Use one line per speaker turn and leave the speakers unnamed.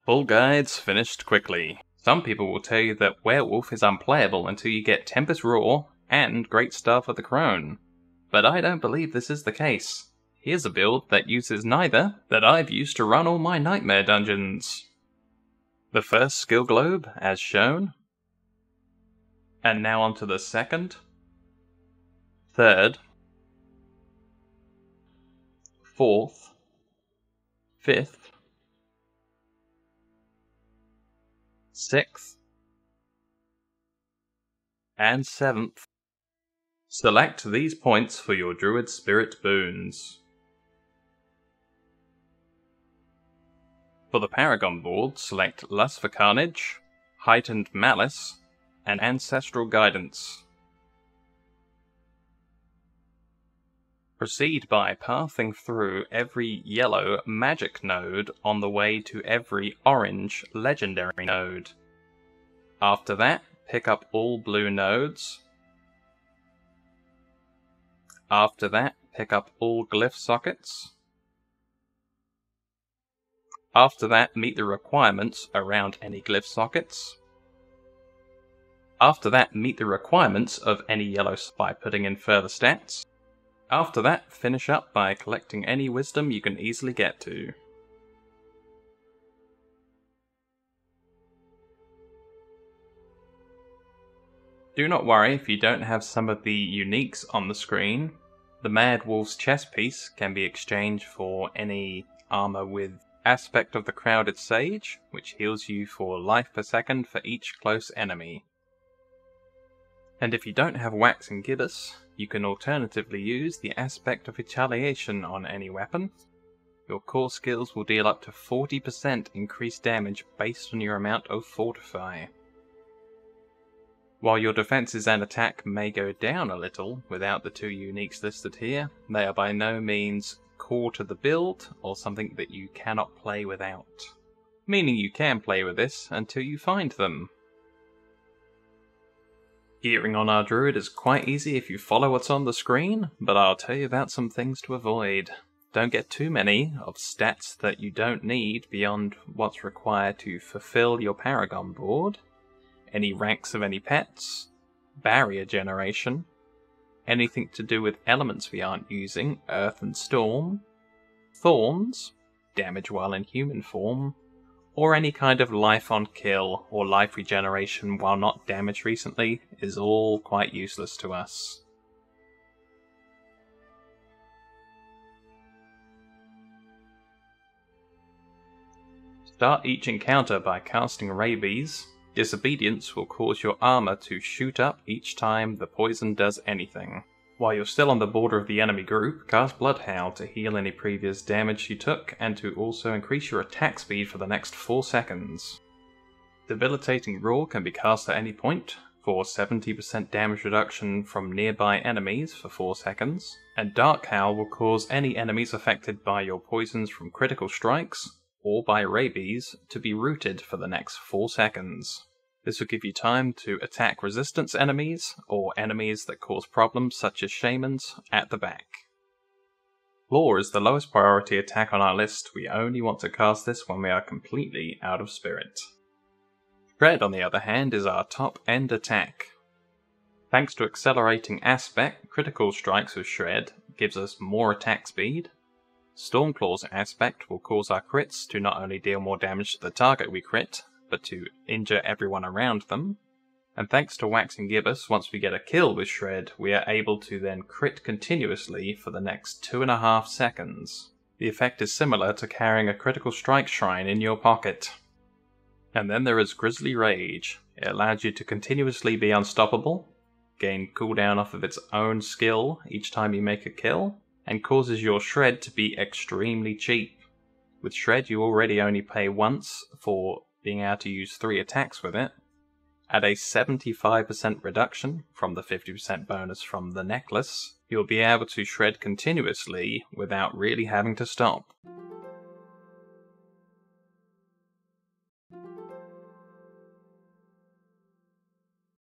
Full guides finished quickly. Some people will tell you that Werewolf is unplayable until you get Tempest Roar and Great Staff of the Crone. But I don't believe this is the case. Here's a build that uses neither that I've used to run all my nightmare dungeons. The first skill globe, as shown. And now onto the second, third, fourth, fifth, sixth, and seventh. Select these points for your Druid Spirit Boons. For the Paragon board, select Lust for Carnage, Heightened Malice, and Ancestral Guidance. Proceed by pathing through every yellow magic node on the way to every orange legendary node. After that, pick up all blue nodes. After that, pick up all glyph sockets. After that, meet the requirements around any glyph sockets. After that, meet the requirements of any yellow by putting in further stats. After that, finish up by collecting any wisdom you can easily get to. Do not worry if you don't have some of the uniques on the screen. The Mad Wolf's chest piece can be exchanged for any armor with Aspect of the Crowded Sage, which heals you for life per second for each close enemy. And if you don't have Wax and Gibbous, you can alternatively use the Aspect of Retaliation on any weapon. Your core skills will deal up to 40% increased damage based on your amount of Fortify. While your defenses and attack may go down a little without the two uniques listed here, they are by no means core to the build or something that you cannot play without. Meaning you can play with this until you find them. Gearing on our druid is quite easy if you follow what's on the screen, but I'll tell you about some things to avoid. Don't get too many of stats that you don't need beyond what's required to fulfill your Paragon board. Any ranks of any pets, barrier generation, anything to do with elements we aren't using, earth and storm, thorns, damage while in human form, or any kind of life on kill or life regeneration while not damaged recently is all quite useless to us. Start each encounter by casting Rabies. Disobedience will cause your armor to shoot up each time the poison does anything. While you're still on the border of the enemy group, cast Bloodhowl to heal any previous damage you took and to also increase your attack speed for the next 4 seconds. Debilitating Roar can be cast at any point for 70% damage reduction from nearby enemies for 4 seconds, and Dark Howl will cause any enemies affected by your poisons from critical strikes or by rabies to be rooted for the next 4 seconds. This will give you time to attack resistance enemies, or enemies that cause problems such as shamans, at the back. Claw is the lowest priority attack on our list. We only want to cast this when we are completely out of spirit. Shred, on the other hand, is our top end attack. Thanks to accelerating aspect, critical strikes with Shred gives us more attack speed. Stormclaw's aspect will cause our crits to not only deal more damage to the target we crit, but to injure everyone around them. And thanks to Wax and Gibbous, once we get a kill with Shred, we are able to then crit continuously for the next 2.5 seconds. The effect is similar to carrying a critical strike shrine in your pocket. And then there is Grisly Rage. It allows you to continuously be unstoppable, gain cooldown off of its own skill each time you make a kill, and causes your Shred to be extremely cheap. With Shred you already only pay once for being able to use 3 attacks with it. At a 75% reduction from the 50% bonus from the necklace, you'll be able to Shred continuously without really having to stop.